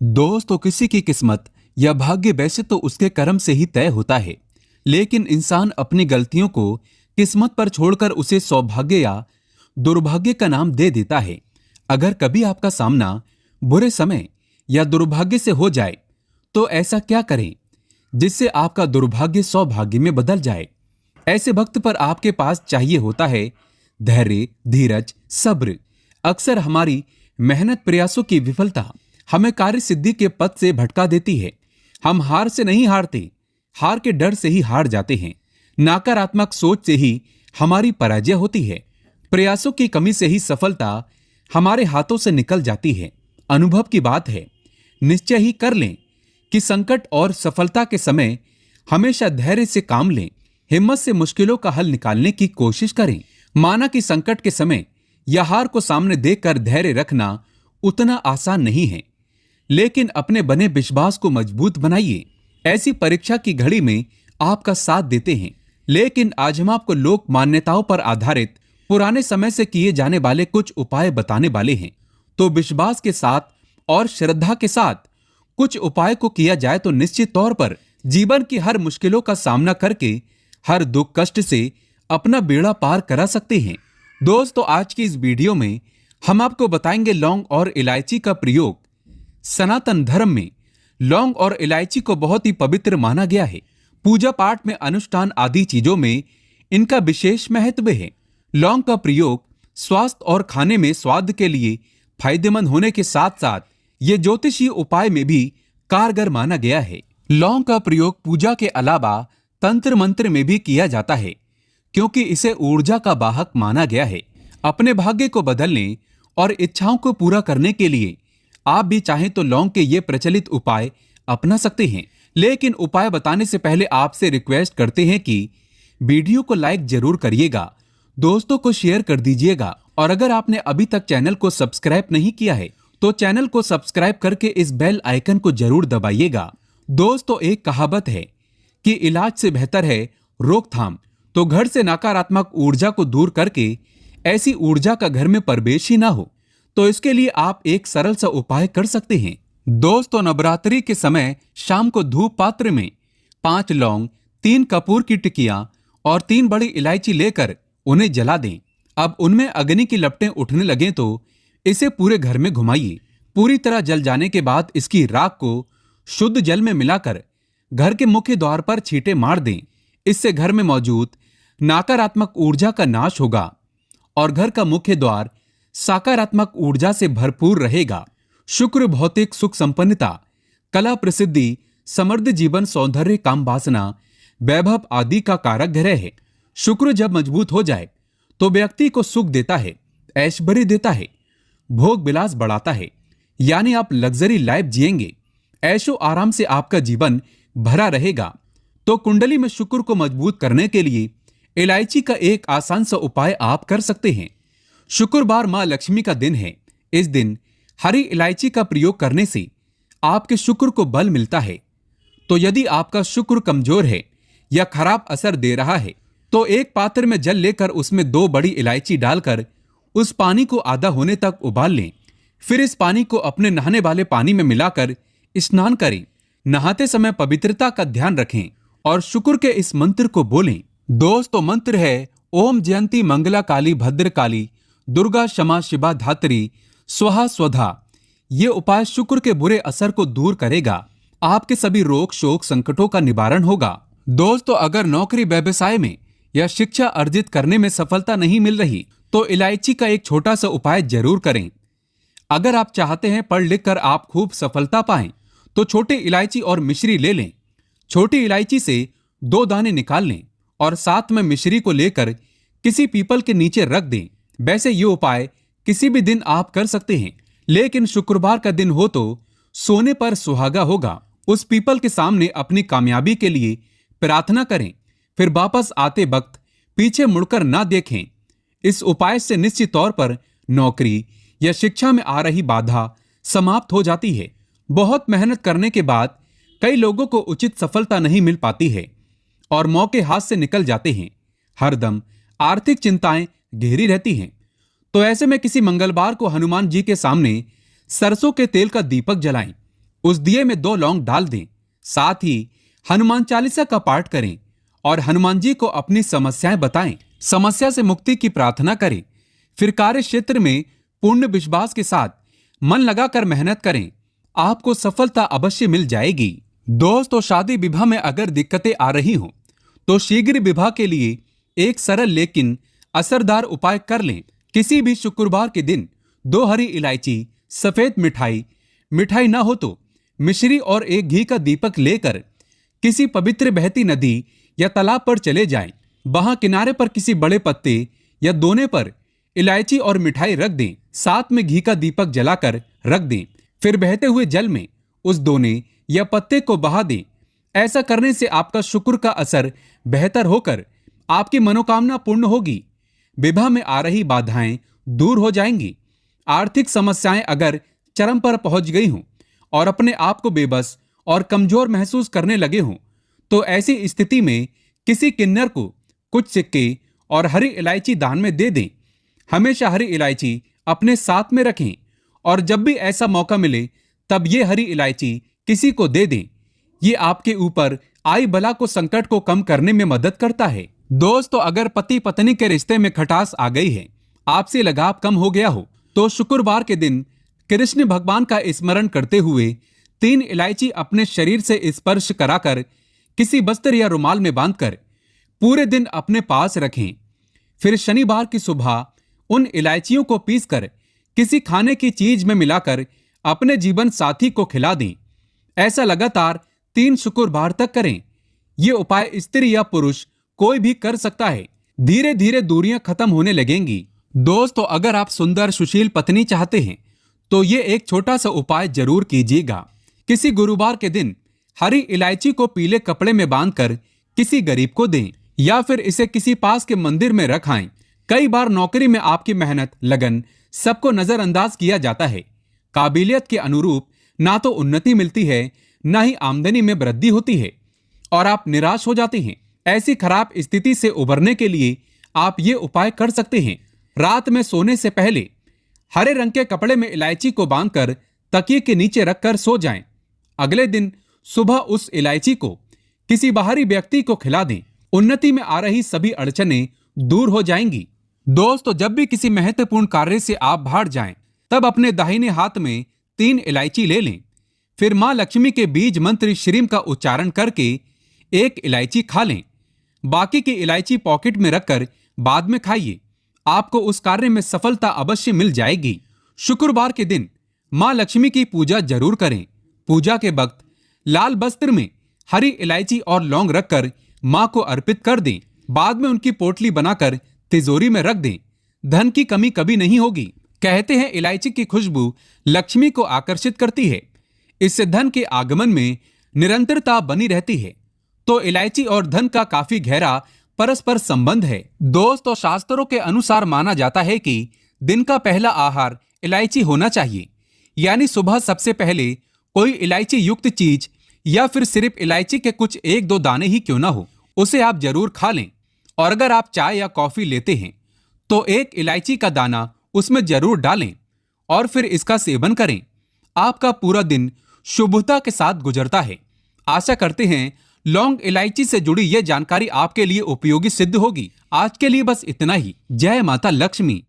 दोस्तों, किसी की किस्मत या भाग्य वैसे तो उसके कर्म से ही तय होता है। लेकिन इंसान अपनी गलतियों को किस्मत पर छोड़कर उसे सौभाग्य या दुर्भाग्य का नाम दे देता है। अगर कभी आपका सामना बुरे समय या दुर्भाग्य से हो जाए तो ऐसा क्या करें जिससे आपका दुर्भाग्य सौभाग्य में बदल जाए। ऐसे वक्त पर आपके पास चाहिए होता है धैर्य, धीरज, सब्र। अक्सर हमारी मेहनत प्रयासों की विफलता हमें कार्य सिद्धि के पथ से भटका देती है। हम हार से नहीं हारते, हार के डर से ही हार जाते हैं। नकारात्मक सोच से ही हमारी पराजय होती है। प्रयासों की कमी से ही सफलता हमारे हाथों से निकल जाती है। अनुभव की बात है, निश्चय ही कर लें कि संकट और सफलता के समय हमेशा धैर्य से काम लें। हिम्मत से मुश्किलों का हल निकालने की कोशिश करें। माना कि संकट के समय या हार को सामने देखकर धैर्य रखना उतना आसान नहीं है, लेकिन अपने बने विश्वास को मजबूत बनाइए। ऐसी परीक्षा की घड़ी में आपका साथ देते हैं। लेकिन आज हम आपको लोक मान्यताओं पर आधारित पुराने समय से किए जाने वाले कुछ उपाय बताने वाले हैं। तो विश्वास के साथ और श्रद्धा के साथ कुछ उपाय को किया जाए तो निश्चित तौर पर जीवन की हर मुश्किलों का सामना करके हर दुख कष्ट से अपना बेड़ा पार करा सकते हैं। दोस्तों, आज की इस वीडियो में हम आपको बताएंगे लौंग और इलायची का प्रयोग। सनातन धर्म में लौंग और इलायची को बहुत ही पवित्र माना गया है। पूजा पाठ में, अनुष्ठान आदि चीजों में इनका विशेष महत्व है। लौंग का प्रयोग स्वास्थ्य और खाने में स्वाद के लिए फायदेमंद होने के साथ साथ ये ज्योतिषीय उपाय में भी कारगर माना गया है। लौंग का प्रयोग पूजा के अलावा तंत्र मंत्र में भी किया जाता है, क्योंकि इसे ऊर्जा का वाहक माना गया है। अपने भाग्य को बदलने और इच्छाओं को पूरा करने के लिए आप भी चाहें तो लौंग के ये प्रचलित उपाय अपना सकते हैं। लेकिन उपाय बताने से पहले आपसे रिक्वेस्ट करते हैं कि वीडियो को लाइक जरूर करिएगा, दोस्तों को शेयर कर दीजिएगा, और अगर आपने अभी तक चैनल को सब्सक्राइब नहीं किया है तो चैनल को सब्सक्राइब करके इस बेल आइकन को जरूर दबाइएगा। दोस्तों, एक कहावत है कि इलाज से बेहतर है रोकथाम। तो घर से नकारात्मक ऊर्जा को दूर करके ऐसी ऊर्जा का घर में प्रवेश ही ना हो, तो इसके लिए आप एक सरल सा उपाय कर सकते हैं। दोस्तों, नवरात्रि के समय शाम को धूप पात्र में 5 लौंग, 3 कपूर की टिकियां और 3 बड़ी इलायची लेकर उन्हें जला दें। अब उनमें अग्नि की लपटें उठने लगें तो इसे पूरे घर में घुमाइए। पूरी तरह जल जाने के बाद इसकी राख को शुद्ध जल में मिलाकर घर के मुख्य द्वार पर छींटे मार दें। इससे घर में मौजूद नकारात्मक ऊर्जा का नाश होगा और घर का मुख्य द्वार सकारात्मक ऊर्जा से भरपूर रहेगा। शुक्र भौतिक सुख संपन्नता, कला प्रसिद्धि, समृद्ध जीवन, सौंदर्य, काम वासना, वैभव आदि का कारक ग्रह है। शुक्र जब मजबूत हो जाए तो व्यक्ति को सुख देता है, ऐश्वर्य देता है, भोग विलास बढ़ाता है, यानी आप लग्जरी लाइफ जिएंगे। ऐशो आराम से आपका जीवन भरा रहेगा। तो कुंडली में शुक्र को मजबूत करने के लिए इलायची का एक आसान सा उपाय आप कर सकते हैं। शुक्रवार मां लक्ष्मी का दिन है। इस दिन हरी इलायची का प्रयोग करने से आपके शुक्र को बल मिलता है। तो यदि आपका शुक्र कमजोर है या खराब असर दे रहा है तो एक पात्र में जल लेकर उसमें 2 बड़ी इलायची डालकर उस पानी को आधा होने तक उबाल लें। फिर इस पानी को अपने नहाने वाले पानी में मिलाकर स्नान करें। नहाते समय पवित्रता का ध्यान रखें और शुक्र के इस मंत्र को बोलें। दोस्तों, मंत्र है ओम जयंती मंगला काली भद्र काली दुर्गा क्षमा शिवा धात्री स्वाहा स्वधा। ये उपाय शुक्र के बुरे असर को दूर करेगा। आपके सभी रोग शोक संकटों का निवारण होगा। दोस्तों, अगर नौकरी, व्यवसाय में या शिक्षा अर्जित करने में सफलता नहीं मिल रही तो इलायची का एक छोटा सा उपाय जरूर करें। अगर आप चाहते हैं पढ़ लिख कर आप खूब सफलता पाएं तो छोटी इलायची और मिश्री ले लें। छोटी इलायची से 2 दाने निकाल लें और साथ में मिश्री को लेकर किसी पीपल के नीचे रख दें। वैसे ये उपाय किसी भी दिन आप कर सकते हैं, लेकिन शुक्रवार का दिन हो तो सोने पर सुहागा होगा। उस पीपल के सामने अपनी कामयाबी के लिए प्रार्थना करें, फिर वापस आते वक्त पीछे मुड़कर ना देखें। इस उपाय से निश्चित तौर पर नौकरी या शिक्षा में आ रही बाधा समाप्त हो जाती है। बहुत मेहनत करने के बाद कई लोगों को उचित सफलता नहीं मिल पाती है और मौके हाथ से निकल जाते हैं। हरदम आर्थिक चिंताएं घेरी रहती हैं। तो ऐसे में किसी मंगलवार को हनुमान जी के सामने सरसों के तेल का दीपक जलाएं। उस दिए में 2 लौंग डाल दें। साथ ही हनुमान चालीसा का पाठ करें और हनुमान जी को अपनी समस्याएं बताएं। समस्या से मुक्ति की प्रार्थना करें। फिर कार्य क्षेत्र में पूर्ण विश्वास के साथ मन लगाकर मेहनत करें, आपको सफलता अवश्य मिल जाएगी। दोस्तों, शादी विवाह में अगर दिक्कतें आ रही हों तो शीघ्र विवाह के लिए एक सरल लेकिन असरदार उपाय कर लें। किसी भी शुक्रवार के दिन 2 हरी इलायची, सफेद मिठाई ना हो तो मिश्री और एक घी का दीपक लेकर किसी पवित्र बहती नदी या तालाब पर चले जाएं। वहां किनारे पर किसी बड़े पत्ते या दोने पर इलायची और मिठाई रख दें। साथ में घी का दीपक जलाकर रख दें। फिर बहते हुए जल में उस दोने या पत्ते को बहा दें। ऐसा करने से आपका शुक्र का असर बेहतर होकर आपकी मनोकामना पूर्ण होगी। विवाह में आ रही बाधाएं दूर हो जाएंगी। आर्थिक समस्याएं अगर चरम पर पहुंच गई हों और अपने आप को बेबस और कमजोर महसूस करने लगे हों तो ऐसी स्थिति में किसी किन्नर को कुछ सिक्के और हरी इलायची दान में दे दें। हमेशा हरी इलायची अपने साथ में रखें और जब भी ऐसा मौका मिले तब ये हरी इलायची किसी को दे दें। ये आपके ऊपर आई बला को, संकट को कम करने में मदद करता है। दोस्तों, अगर पति पत्नी के रिश्ते में खटास आ गई है, आपसे लगाव कम हो गया हो, तो शुक्रवार के दिन कृष्ण भगवान का स्मरण करते हुए 3 इलायची अपने शरीर से स्पर्श कराकर किसी वस्त्र या रुमाल में बांधकर पूरे दिन अपने पास रखें। फिर शनिवार की सुबह उन इलायचियों को पीसकर किसी खाने की चीज में मिलाकर अपने जीवन साथी को खिला दें। ऐसा लगातार 3 शुक्रवार तक करें। ये उपाय स्त्री या पुरुष कोई भी कर सकता है। धीरे धीरे दूरियां खत्म होने लगेंगी। दोस्तों, अगर आप सुंदर सुशील पत्नी चाहते हैं तो ये एक छोटा सा उपाय जरूर कीजिएगा। किसी गुरुवार के दिन हरी इलायची को पीले कपड़े में बांधकर किसी गरीब को दें या फिर इसे किसी पास के मंदिर में रखाएं। कई बार नौकरी में आपकी मेहनत, लगन सबको नजरअंदाज किया जाता है। काबिलियत के अनुरूप ना तो उन्नति मिलती है, ना ही आमदनी में वृद्धि होती है और आप निराश हो जाते हैं। ऐसी खराब स्थिति से उबरने के लिए आप ये उपाय कर सकते हैं। रात में सोने से पहले हरे रंग के कपड़े में इलायची को बांधकर तकिए के नीचे रखकर सो जाएं। अगले दिन सुबह उस इलायची को किसी बाहरी व्यक्ति को खिला दें। उन्नति में आ रही सभी अड़चनें दूर हो जाएंगी। दोस्तों, जब भी किसी महत्वपूर्ण कार्य से आप बाहर जाएं, तब अपने दाहिने हाथ में 3 इलायची ले लें। फिर मां लक्ष्मी के बीज मंत्र श्रीम का उच्चारण करके 1 इलायची खा लें। बाकी की इलायची पॉकेट में रखकर बाद में खाइए। आपको उस कार्य में सफलता अवश्य मिल जाएगी। शुक्रवार के दिन मां लक्ष्मी की पूजा जरूर करें। पूजा के वक्त लाल वस्त्र में हरी इलायची और लौंग रखकर मां को अर्पित कर दें। बाद में उनकी पोटली बनाकर तिजोरी में रख दें। धन की कमी कभी नहीं होगी। कहते हैं इलायची की खुशबू लक्ष्मी को आकर्षित करती है। इससे धन के आगमन में निरंतरता बनी रहती है। तो इलायची और धन का काफी गहरा परस्पर संबंध है। दोस्तों, शास्त्रों के अनुसार माना जाता है कि दिन का पहला आहार इलायची होना चाहिए। यानी सुबह सबसे पहले कोई इलायची युक्त चीज या फिर सिर्फ इलायची के कुछ 1-2 दाने ही क्यों ना हो, उसे आप जरूर खा लें। और अगर आप चाय या कॉफी लेते हैं तो 1 इलायची का दाना उसमें जरूर डालें और फिर इसका सेवन करें। आपका पूरा दिन शुभता के साथ गुजरता है। आशा करते हैं लौंग इलायची से जुड़ी यह जानकारी आपके लिए उपयोगी सिद्ध होगी। आज के लिए बस इतना ही। जय माता लक्ष्मी।